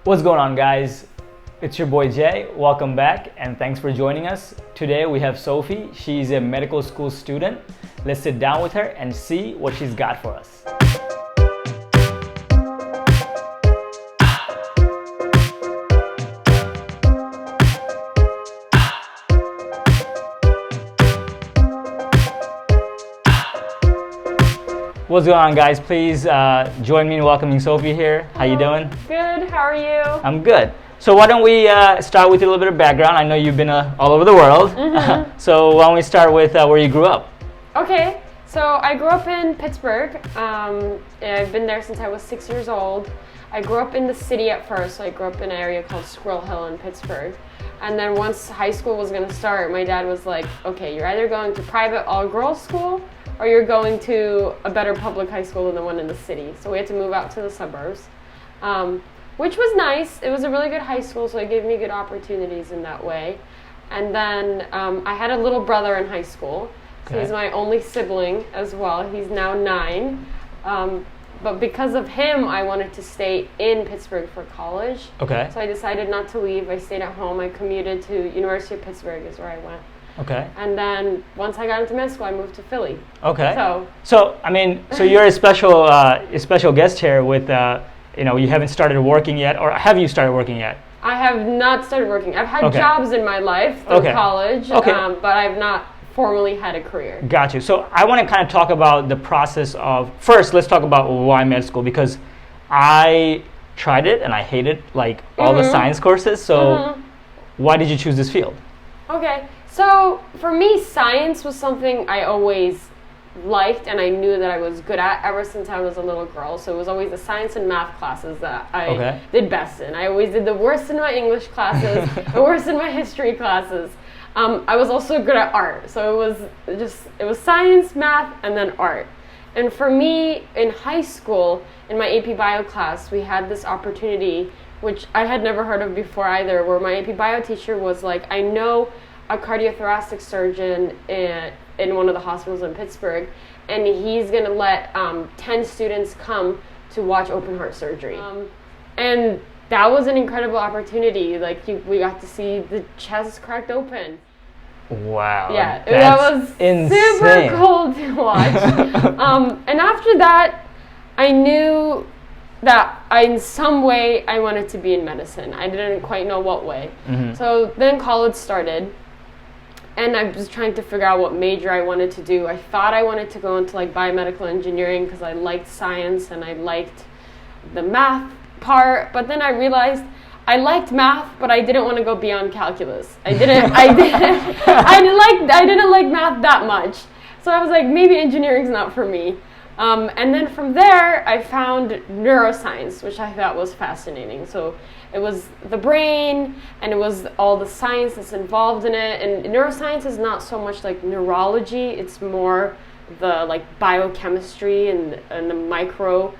What's going on, guys? It's your boy Jay. Welcome back and thanks for joining us. Today we have Sophie. She's a medical school student. Let's sit down with her and see what she's got for us. What's going on, guys? Please join me in welcoming Sophie here. How you doing? Good. How are you? I'm good. So why don't we start with a little bit of background? I know you've been all over the world. So why don't we start with where you grew up? Okay. So I grew up in Pittsburgh. I've been there since I was 6 years old. I grew up in the city at first. So I grew up in an area called Squirrel Hill in Pittsburgh. And then once high school was going to start, my dad was like, okay, you're either going to private all-girls school or you're going to a better public high school than the one in the city. So we had to move out to the suburbs, which was nice. It was a really good high school, so it gave me good opportunities in that way. And then I had a little brother in high school. So he's my only sibling as well. He's now 9. But because of him, I wanted to stay in Pittsburgh for college. Okay. So I decided not to leave. I stayed at home. I commuted to University of Pittsburgh is where I went. Okay. And then once I got into med school, I moved to Philly. Okay. So you're a special guest here with, you haven't started working yet, or have you started working yet? I have not started working. I've had jobs in my life through college, but I've not formally had a career. Got you. So I want to kind of talk about the process of, first, let's talk about why med school, because I tried it and I hated all the science courses. So why did you choose this field? Okay. So for me, science was something I always liked and I knew that I was good at ever since I was a little girl. So it was always the science and math classes that I did best in. I always did the worst in my English classes, the worst in my history classes. I was also good at art. So it was science, math, and then art. And for me, in high school, in my AP Bio class, we had this opportunity, which I had never heard of before either, where my AP Bio teacher was like, I know a cardiothoracic surgeon in one of the hospitals in Pittsburgh, and he's going to let 10 students come to watch open heart surgery. And that was an incredible opportunity. We got to see the chest cracked open. Wow. Yeah, that was insane. Super cool to watch. And after that, I knew that in some way I wanted to be in medicine. I didn't quite know what way. So then college started. And I was trying to figure out what major I wanted to do. I thought I wanted to go into biomedical engineering because I liked science and I liked the math part. But then I realized I liked math, but I didn't want to go beyond calculus. I didn't like math that much. So I was like, maybe engineering's not for me. And then from there, I found neuroscience, which I thought was fascinating. So it was the brain, and it was all the science that's involved in it. And neuroscience is not so much like neurology; it's more the biochemistry and the micro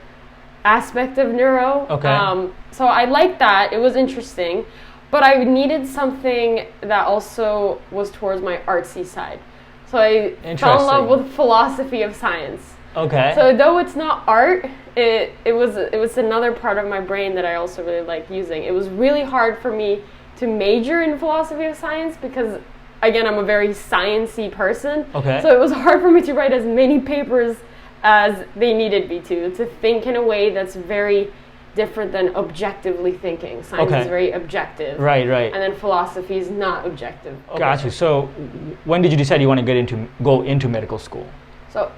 aspect of neuro. Okay. So I liked that; it was interesting, but I needed something that also was towards my artsy side. So I fell in love with philosophy of science. Okay. So though it's not art, it was another part of my brain that I also really liked using. It was really hard for me to major in philosophy of science because, again, I'm a very sciencey person. Okay. So it was hard for me to write as many papers as they needed me to think in a way that's very different than objectively thinking. Science is very objective. Right. And then philosophy is not objective. Got you. So when did you decide you want to go into medical school? So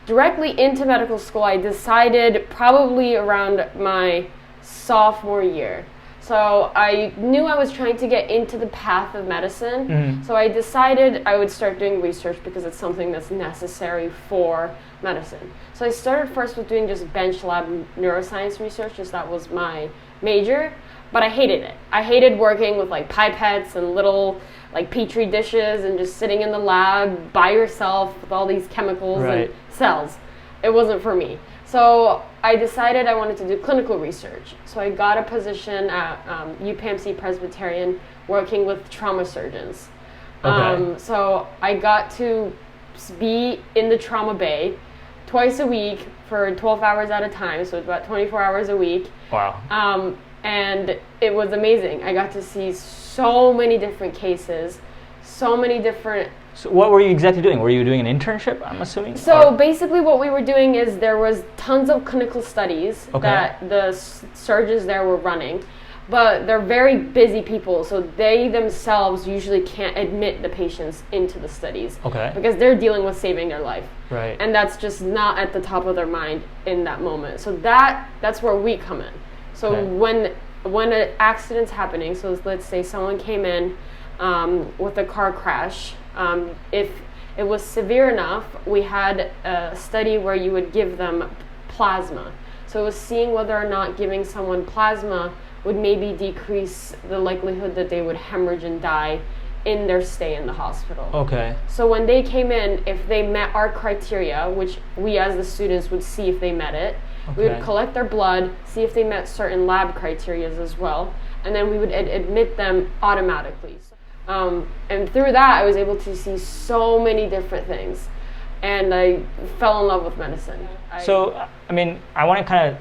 directly into medical school, I decided probably around my sophomore year. So I knew I was trying to get into the path of medicine. So I decided I would start doing research because it's something that's necessary for medicine. So I started first with doing just bench lab neuroscience research, as that was my major. But I hated it. I hated working with pipettes and little petri dishes and just sitting in the lab by yourself with all these chemicals and cells. It wasn't for me. So I decided I wanted to do clinical research. So I got a position at UPMC Presbyterian working with trauma surgeons. So I got to be in the trauma bay twice a week for 12 hours at a time, so it's about 24 hours a week. Wow. and it was amazing. I got to see so many different cases, so many different. So what were you exactly doing? Were you doing an internship, I'm assuming? So basically what we were doing is there was tons of clinical studies that the surgeons there were running, but they're very busy people, so they themselves usually can't admit the patients into the studies because they're dealing with saving their life. Right. And that's just not at the top of their mind in that moment. So that's where we come in. So when an accident's happening, so let's say someone came in with a car crash, if it was severe enough, we had a study where you would give them plasma. So it was seeing whether or not giving someone plasma would maybe decrease the likelihood that they would hemorrhage and die in their stay in the hospital. Okay. So when they came in, if they met our criteria, which we as the students would see if they met it, we would collect their blood, see if they met certain lab criteria as well, and then we would admit them automatically. And through that, I was able to see so many different things, and I fell in love with medicine. So, I mean, I want to kind of,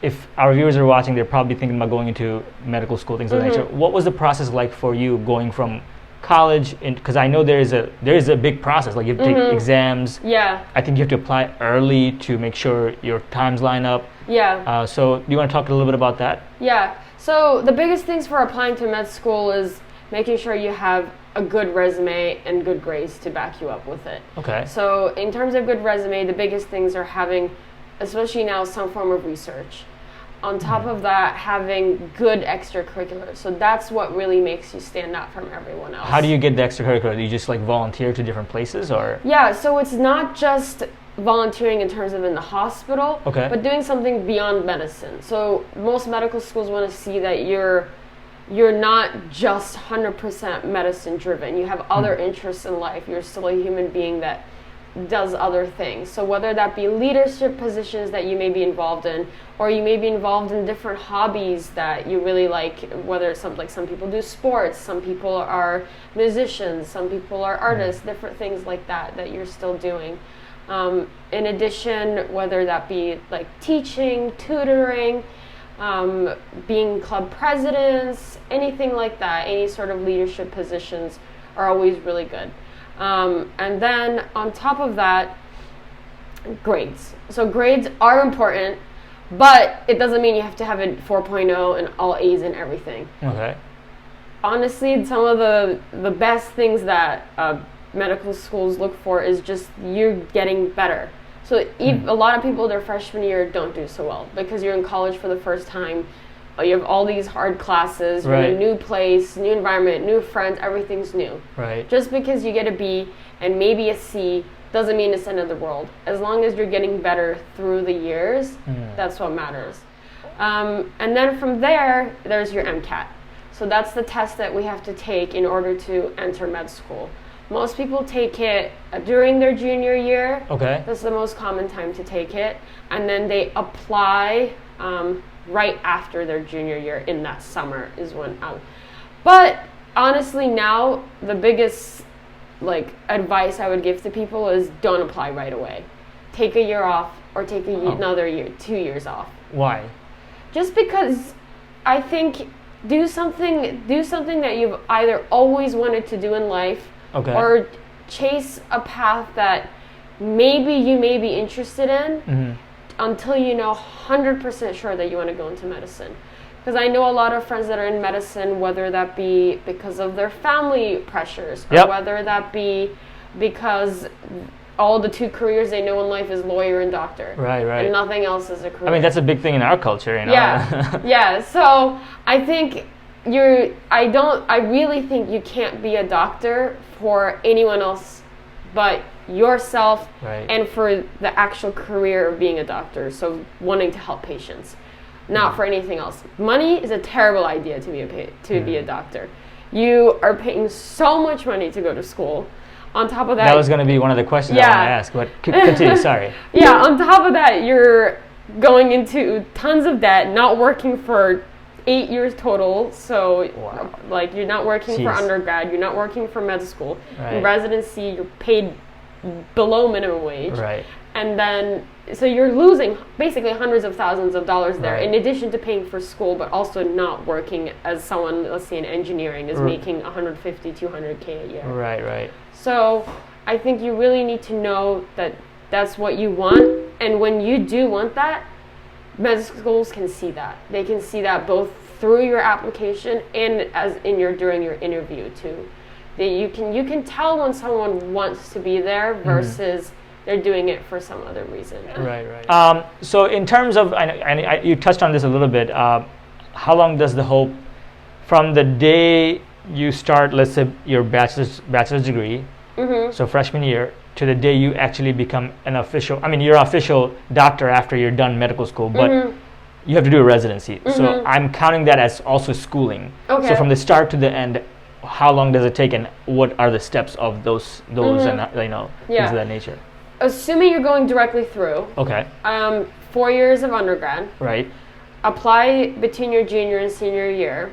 if our viewers are watching, they're probably thinking about going into medical school, things of that nature. What was the process like for you going from college? Because I know there is a big process. Like you have to take exams. Yeah. I think you have to apply early to make sure your times line up. Yeah. So do you want to talk a little bit about that? Yeah. So the biggest things for applying to med school is making sure you have a good resume and good grades to back you up with it. Okay. So in terms of good resume, the biggest things are having, especially now, some form of research. On top of that, having good extracurriculars. So that's what really makes you stand out from everyone else. How do you get the extracurricular? Do you just like volunteer to different places, or? Yeah, so it's not just volunteering in terms of in the hospital, but doing something beyond medicine. So most medical schools want to see that you're not just 100% medicine driven. You have other interests in life. You're still a human being that does other things. So whether that be leadership positions that you may be involved in, or you may be involved in different hobbies that you really like, whether it's something like some people do sports, some people are musicians, some people are artists, different things like that you're still doing. In addition, whether that be like teaching, tutoring, being club presidents, anything like that, any sort of leadership positions are always really good. And then on top of that, grades. So grades are important, but it doesn't mean you have to have a 4.0 and all A's in everything. Okay. Honestly, some of the best things that medical schools look for is just you getting better. So a lot of people their freshman year don't do so well because you're in college for the first time. You have all these hard classes, you're in a new place, new environment, new friends, everything's new. Right. Just because you get a B and maybe a C doesn't mean it's the end of the world. As long as you're getting better through the years, that's what matters. And then from there's your MCAT. So that's the test that we have to take in order to enter med school. Most people take it during their junior year. Okay. That's the most common time to take it. And then they apply right after their junior year in that summer is when but honestly now the biggest advice I would give to people is don't apply right away. Take a year off or take another year, 2 years off. Why? Just because I think do something that you've either always wanted to do in life or chase a path that maybe you may be interested in until you know 100% sure that you want to go into medicine. Because I know a lot of friends that are in medicine, whether that be because of their family pressures or whether that be because all the two careers they know in life is lawyer and doctor. Right. And nothing else is a career. I mean, that's a big thing in our culture, you know? Yeah. So I think I really think you can't be a doctor for anyone else but yourself and for the actual career of being a doctor, so wanting to help patients, not for anything else. Money is a terrible idea to be a doctor. You are paying so much money to go to school. On top of that, that was going to be one of the questions I want to ask, but continue, sorry. Yeah, on top of that, you're going into tons of debt, not working for 8 years total, so you're not working for undergrad, you're not working for med school. In residency, you're paid below minimum wage. And then, so you're losing basically hundreds of thousands of dollars there, Right. in addition to paying for school, but also not working as someone, let's say in engineering, is making 150, 200K a year. Right. So I think you really need to know that that's what you want. And when you do want that, med schools can see that. They can see that both through your application and as in during your interview too. That you can tell when someone wants to be there versus they're doing it for some other reason. Right. So in terms of, you touched on this a little bit, how long does the whole, from the day you start, let's say, your bachelor's degree, so freshman year, to the day you actually become you're an official doctor after you're done medical school, but you have to do a residency. So I'm counting that as also schooling. Okay. So from the start to the end, how long does it take, and what are the steps of those and things of that nature? Assuming you're going directly through. Okay. 4 years of undergrad. Right. Apply between your junior and senior year.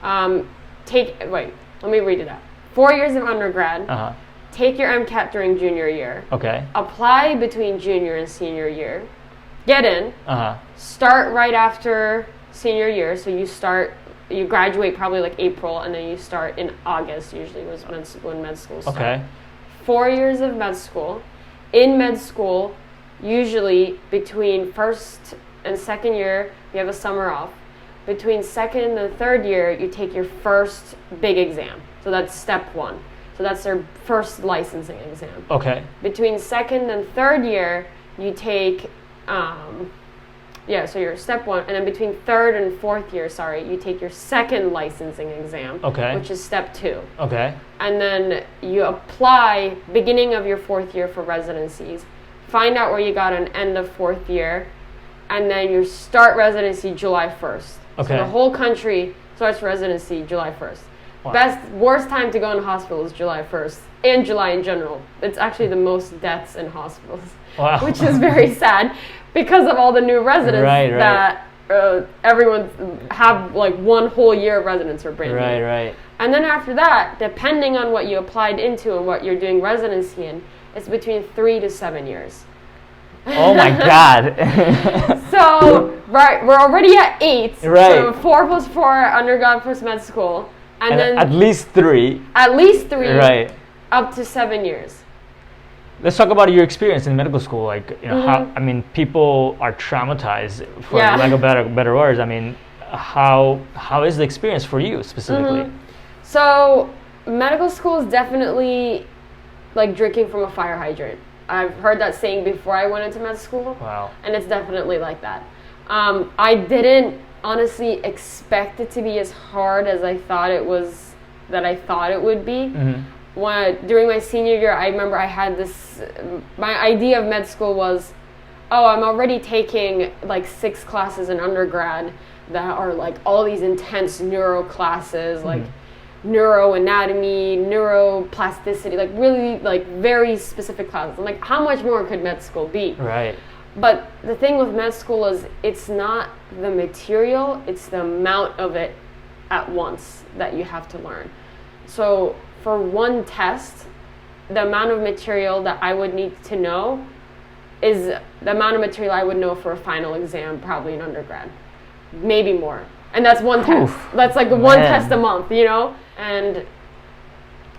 Let me read it out. 4 years of undergrad. Take your MCAT during junior year. Okay. Apply between junior and senior year. Get in. Start right after senior year. So you graduate probably like April, and then you start in August, usually was when med school starts. Okay. 4 years of med school. In med school, usually between first and second year, you have a summer off. Between second and third year, you take your first big exam. So that's step 1. So that's their first licensing exam. Okay. Between second and third year, you take, so your step 1, and then between third and fourth year, you take your second licensing exam, which is step 2. Okay. And then you apply beginning of your fourth year for residencies, find out where you got an end of fourth year, and then you start residency July 1st. Okay. So the whole country starts residency July 1st. Wow. Worst time to go in hospital is July 1st, and July in general. It's actually the most deaths in hospitals, which is very sad because of all the new residents that everyone have like 1 whole year of residence or brand new. Right. And then after that, depending on what you applied into and what you're doing residency in, it's between 3 to 7 years. Oh my God. So, we're already at 8. Right. So 4 plus 4 undergrad plus med school. And then at least 3. At least 3. Right. Up to 7 years. Let's talk about your experience in medical school. How, people are traumatized, for lack of better words. How is the experience for you specifically? So, medical school is definitely like drinking from a fire hydrant. I've heard that saying before I went into med school. Wow. And it's definitely like that. I didn't honestly expect it to be as hard as I thought it would be. During my senior year, I remember I had my idea of med school was, I'm already taking like 6 classes in undergrad that are like all these intense neuro classes, like neuroanatomy, neuroplasticity, like really like very specific classes. I'm like, how much more could med school be? Right. But the thing with med school is it's not the material, it's the amount of it at once that you have to learn. So for one test, the amount of material that I would need to know is the amount of material I would know for a final exam, probably in undergrad. Maybe more. And that's one test. That's like one test a month, And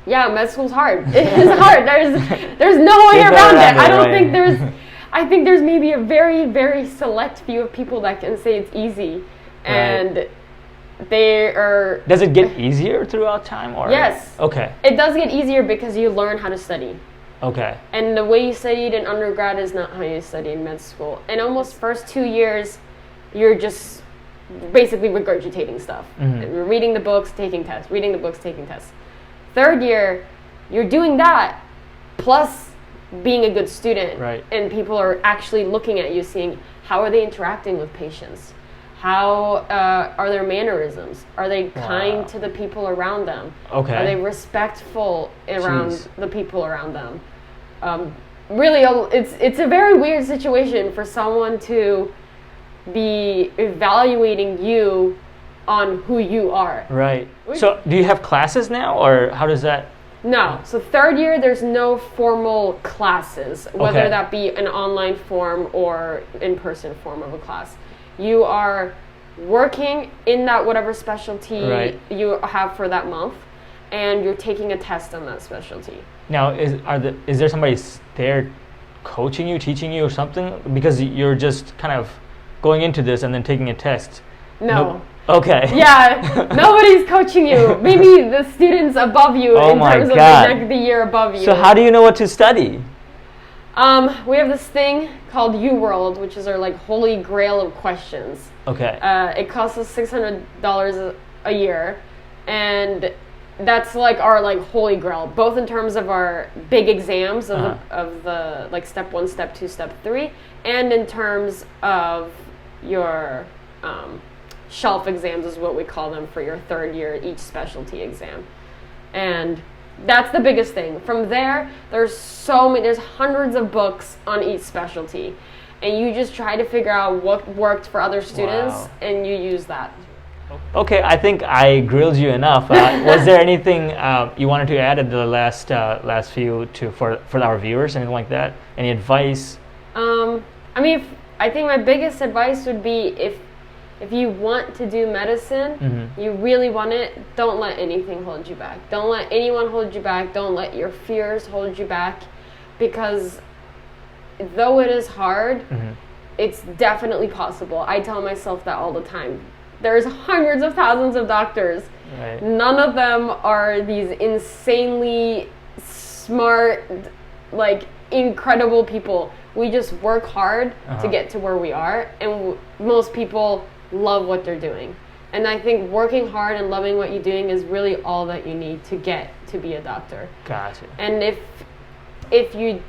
med school's hard. It is hard. There's no way around it. I think there's maybe a very, very select few of people that can say it's easy. And Does it get easier throughout time? Or? Yes. Okay. It does get easier because you learn how to study. Okay. And the way you studied in undergrad is not how you study in med school. And almost first 2 years, you're just basically regurgitating stuff. And reading the books, taking tests, reading the books, taking tests. Third year, you're doing that, plus being a good student. Right. And people are actually looking at you, seeing how are they interacting with patients? How are their mannerisms? Are they kind to the people around them? Okay. Are they respectful around the people around them? Really, it's a very weird situation for someone to be evaluating you on who you are. Right. So do you have classes now, or how does that? No. So third year, there's no formal classes, whether Okay. that be an online form or in-person form of a class. You are working in that whatever specialty Right. you have for that month, and you're taking a test on that specialty. Now, is there somebody there coaching you, teaching you, or something? Because you're just kind of going into this and then taking a test. No. Nope. Okay. Yeah, nobody's coaching you. Maybe the students above you Oh in my terms God. of the year above you. So how do you know what to study? We have this thing called UWorld, which is our like holy grail of questions. Okay. It costs us $600 a year, and that's like our like holy grail, both in terms of our big exams of the like step 1, step 2, step 3, and in terms of your shelf exams is what we call them for your third year each specialty exam. And that's the biggest thing. From there, there's hundreds of books on each specialty, and you just try to figure out what worked for other students. Wow. And you use that. Okay, I think I grilled you enough. Was there anything you wanted to add at the last few for our viewers, anything like that? Any advice? I mean, I think my biggest advice would be if you want to do medicine, you really want it, don't let anything hold you back. Don't let anyone hold you back. Don't let your fears hold you back, because though it is hard, it's definitely possible. I tell myself that all the time. There's hundreds of thousands of doctors. Right. None of them are these insanely smart, like incredible people. We just work hard to get to where we are, and most people love what they're doing. And I think working hard and loving what you're doing is really all that you need to get to be a doctor. Gotcha. And if you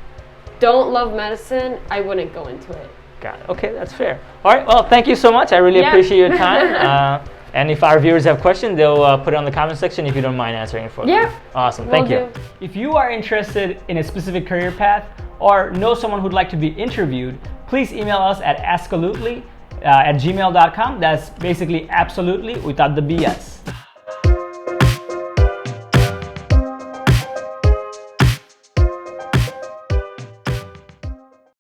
don't love medicine, I wouldn't go into it. Got it. Okay, that's fair. All right. Well, thank you so much. I really appreciate your time. And if our viewers have questions, they'll put it on the comment section if you don't mind answering it for them. Yeah. Awesome. Will Thank you. do. If you are interested in a specific career path or know someone who'd like to be interviewed, please email us at askalutely@gmail.com. That's basically absolutely without the BS.